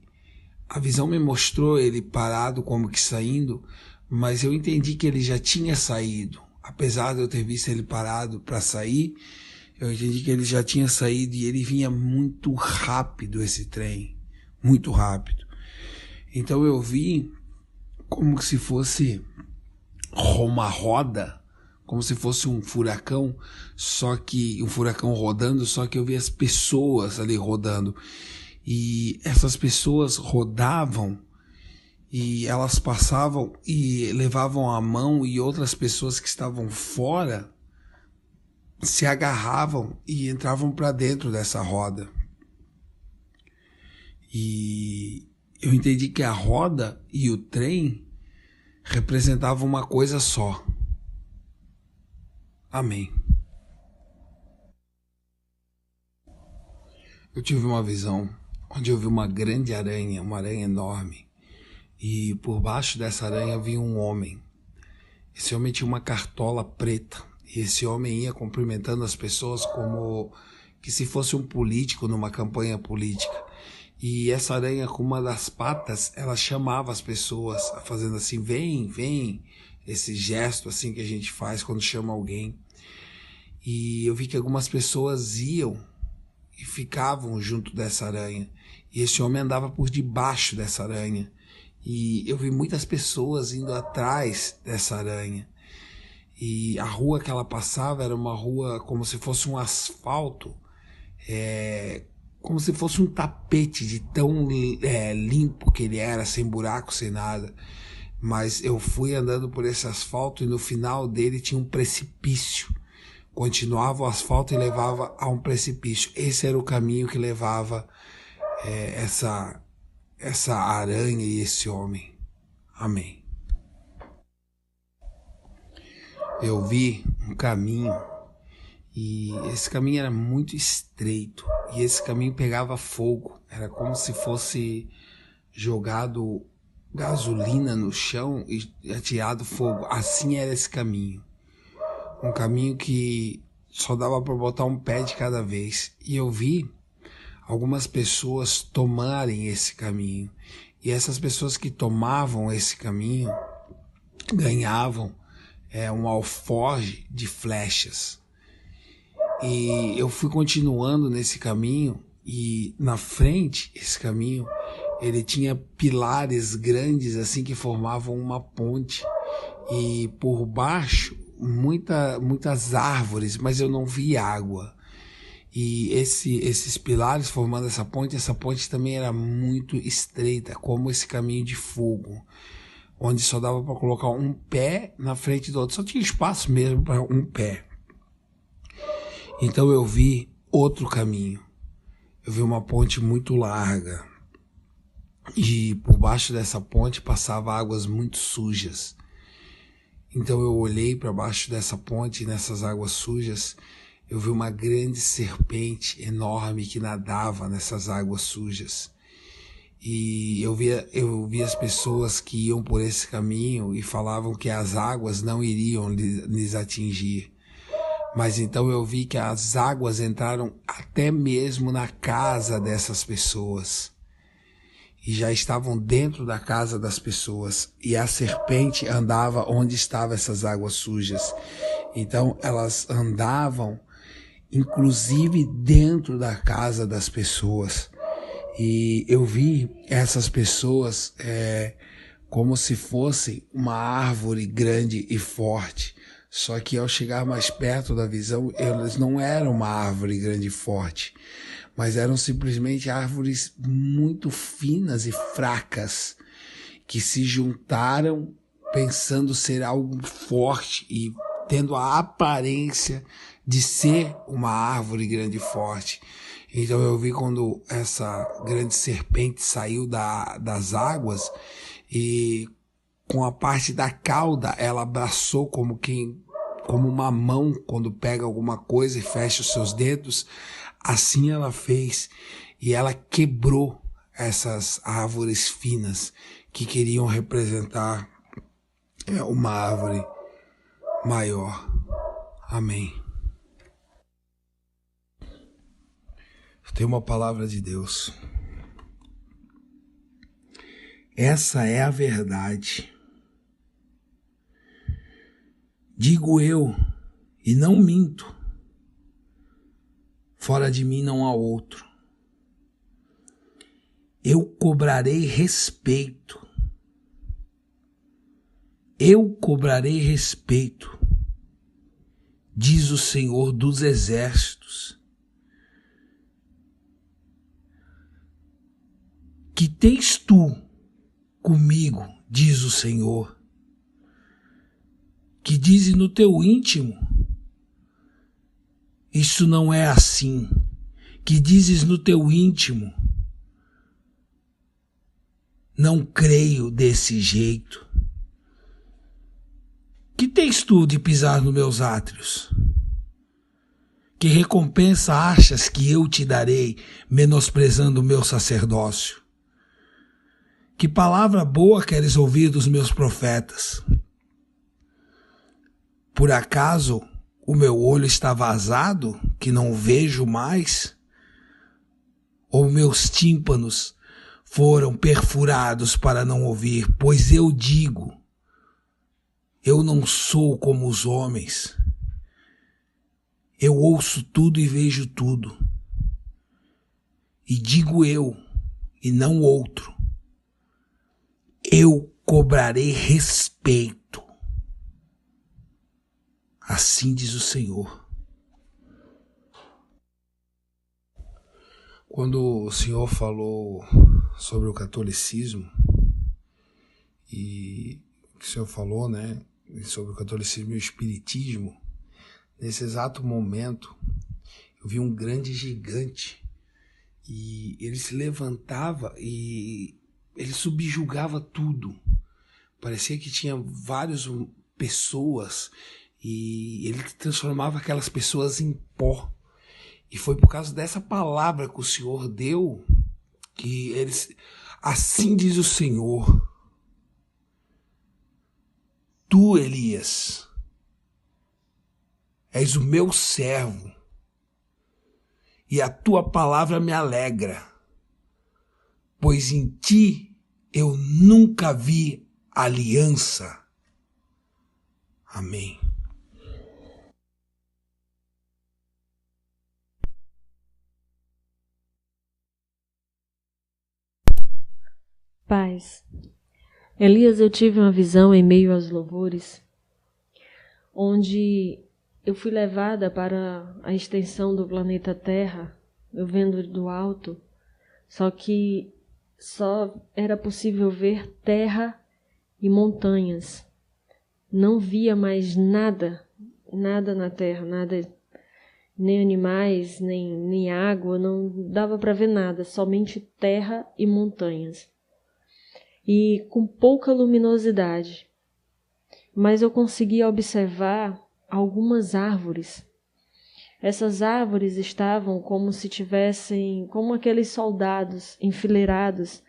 a visão me mostrou ele parado, como que saindo, mas eu entendi que ele já tinha saído. Apesar de eu ter visto ele parado para sair, eu entendi que ele já tinha saído, e ele vinha muito rápido, esse trem, muito rápido. Então eu vi como se fosse uma roda, como se fosse um furacão, só que um furacão rodando, só que eu vi as pessoas ali rodando, e essas pessoas rodavam, E elas passavam e levavam a mão, e outras pessoas que estavam fora se agarravam e entravam para dentro dessa roda. E eu entendi que a roda e o trem representavam uma coisa só. Amém. Eu tive uma visão onde eu vi uma grande aranha, uma aranha enorme. E por baixo dessa aranha havia um homem. Esse homem tinha uma cartola preta. E esse homem ia cumprimentando as pessoas como que se fosse um político numa campanha política. E essa aranha, com uma das patas, ela chamava as pessoas, fazendo assim, vem, vem. Esse gesto assim que a gente faz quando chama alguém. E eu vi que algumas pessoas iam e ficavam junto dessa aranha. E esse homem andava por debaixo dessa aranha. E eu vi muitas pessoas indo atrás dessa aranha. E a rua que ela passava era uma rua como se fosse um asfalto, como se fosse um tapete de tão limpo que ele era, sem buraco, sem nada. Mas eu fui andando por esse asfalto e no final dele tinha um precipício. Continuava o asfalto e levava a um precipício. Esse era o caminho que levava essa aranha e esse homem. Amém. Eu vi um caminho e esse caminho era muito estreito e esse caminho pegava fogo. Era como se fosse jogado gasolina no chão e atirado fogo. Assim era esse caminho. Um caminho que só dava para botar um pé de cada vez. E eu vi algumas pessoas tomarem esse caminho. E essas pessoas que tomavam esse caminho ganhavam um alforje de flechas. E eu fui continuando nesse caminho e na frente, esse caminho, ele tinha pilares grandes assim que formavam uma ponte. E por baixo, muitas árvores, mas eu não vi água. E esses pilares formando essa ponte também era muito estreita, como esse caminho de fogo, onde só dava para colocar um pé na frente do outro, só tinha espaço mesmo para um pé. Então eu vi outro caminho, eu vi uma ponte muito larga, e por baixo dessa ponte passava águas muito sujas. Então eu olhei para baixo dessa ponte, nessas águas sujas, eu vi uma grande serpente enorme que nadava nessas águas sujas. E eu vi as pessoas que iam por esse caminho e falavam que as águas não iriam lhes atingir. Mas então eu vi que as águas entraram até mesmo na casa dessas pessoas. E já estavam dentro da casa das pessoas. E a serpente andava onde estavam essas águas sujas. Então elas andavam inclusive dentro da casa das pessoas. E eu vi essas pessoas como se fosse uma árvore grande e forte. Só que ao chegar mais perto da visão, eles não eram uma árvore grande e forte, mas eram simplesmente árvores muito finas e fracas, que se juntaram pensando ser algo forte e tendo a aparência de ser uma árvore grande e forte. Então eu vi quando essa grande serpente saiu das águas e com a parte da cauda ela abraçou como uma mão quando pega alguma coisa e fecha os seus dedos. Assim ela fez e ela quebrou essas árvores finas que queriam representar uma árvore maior. Amém. Tem uma palavra de Deus. Essa é a verdade. Digo eu, e não minto. Fora de mim não há outro. Eu cobrarei respeito. Eu cobrarei respeito, diz o Senhor dos Exércitos. Que tens tu comigo, diz o Senhor, que dizes no teu íntimo, isso não é assim, que dizes no teu íntimo, não creio desse jeito. Que tens tu de pisar nos meus átrios? Que recompensa achas que eu te darei, menosprezando o meu sacerdócio? Que palavra boa queres ouvir dos meus profetas? Por acaso o meu olho está vazado, que não vejo mais? Ou meus tímpanos foram perfurados para não ouvir? Pois eu digo, eu não sou como os homens. Eu ouço tudo e vejo tudo. E digo eu, e não outro. Eu cobrarei respeito. Assim diz o Senhor. Quando o Senhor falou sobre o catolicismo, e o Senhor falou, né, sobre o catolicismo e o espiritismo, nesse exato momento, eu vi um grande gigante e ele se levantava e ele subjugava tudo. Parecia que tinha várias pessoas e ele transformava aquelas pessoas em pó. E foi por causa dessa palavra que o Senhor deu que eles... Assim diz o Senhor. Tu, Elias, és o meu servo, e a tua palavra me alegra, pois em ti eu nunca vi aliança. Amém. Paz. Elias, eu tive uma visão em meio aos louvores, onde eu fui levada para a extensão do planeta Terra, eu vendo do alto, só que só era possível ver terra e montanhas. Não via mais nada na terra, nada, nem animais, nem água, não dava para ver nada, somente terra e montanhas. E com pouca luminosidade. Mas eu conseguia observar algumas árvores. Essas árvores estavam como se tivessem, como aqueles soldados enfileirados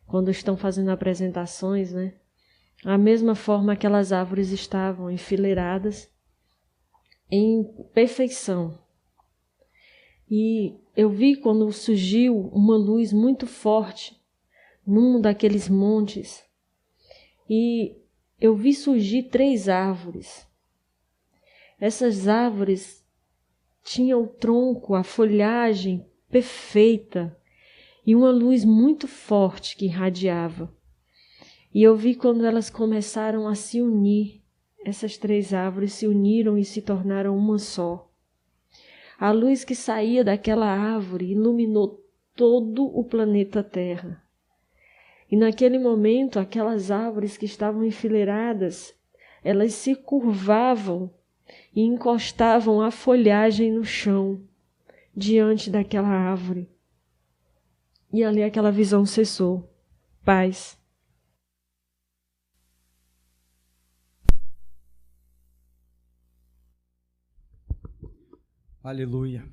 quando estão fazendo apresentações, né? A mesma forma aquelas árvores estavam enfileiradas em perfeição. E eu vi quando surgiu uma luz muito forte num daqueles montes, e eu vi surgir 3 árvores. Essas árvores tinham o tronco, a folhagem perfeita e uma luz muito forte que irradiava. E eu vi quando elas começaram a se unir, essas 3 árvores se uniram e se tornaram uma só. A luz que saía daquela árvore iluminou todo o planeta Terra. E naquele momento, aquelas árvores que estavam enfileiradas, elas se curvavam e encostavam a folhagem no chão, diante daquela árvore. E ali aquela visão cessou. Paz. Aleluia.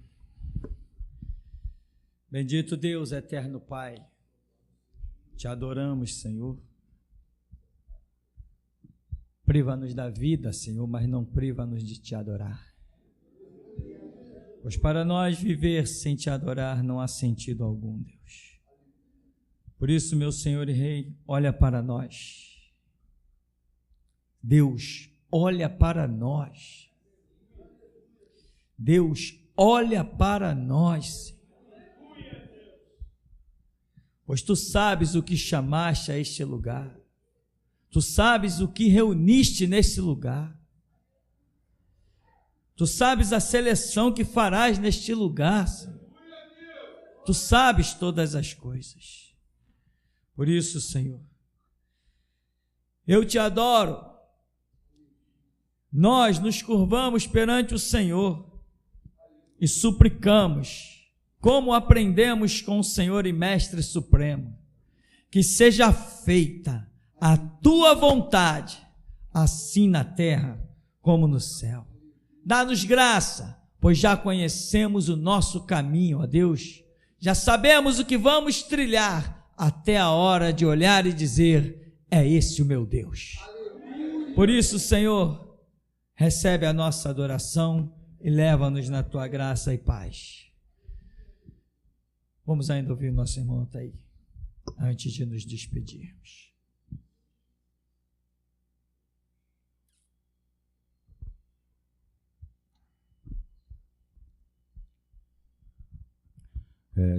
Bendito Deus, eterno Pai. Te adoramos, Senhor. Priva-nos da vida, Senhor, mas não priva-nos de te adorar. Pois para nós viver sem te adorar não há sentido algum, Deus. Por isso, meu Senhor e Rei, olha para nós. Deus, olha para nós. Deus, olha para nós, Senhor. Pois tu sabes o que chamaste a este lugar. Tu sabes o que reuniste nesse lugar. Tu sabes a seleção que farás neste lugar, Senhor. Tu sabes todas as coisas. Por isso, Senhor, eu te adoro. Nós nos curvamos perante o Senhor e suplicamos, como aprendemos com o Senhor e Mestre Supremo, que seja feita a tua vontade, assim na terra como no céu. Dá-nos graça, pois já conhecemos o nosso caminho, ó Deus. Já sabemos o que vamos trilhar até a hora de olhar e dizer: é esse o meu Deus. Por isso, Senhor, recebe a nossa adoração e leva-nos na tua graça e paz. Vamos ainda ouvir o nosso irmão Ataí, antes de nos despedirmos.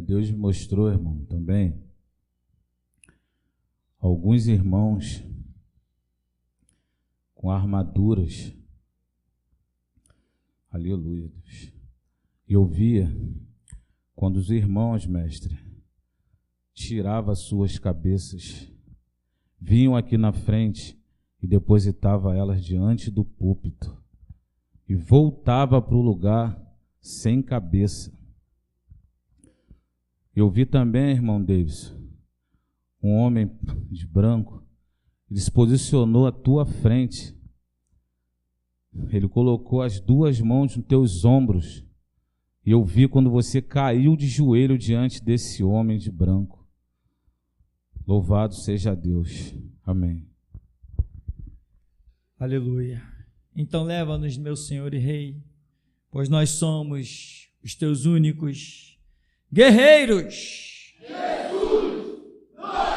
Deus me mostrou, irmão, também, alguns irmãos com armaduras. Aleluia, Deus. E eu via quando os irmãos, mestre, tiravam as suas cabeças, vinham aqui na frente e depositavam elas diante do púlpito e voltava para o lugar sem cabeça. Eu vi também, irmão Davis, um homem de branco, ele se posicionou à tua frente, ele colocou as duas mãos nos teus ombros, e eu vi quando você caiu de joelho diante desse homem de branco. Louvado seja Deus. Amém. Aleluia. Então leva-nos, meu Senhor e Rei, pois nós somos os teus únicos guerreiros. Jesus, nós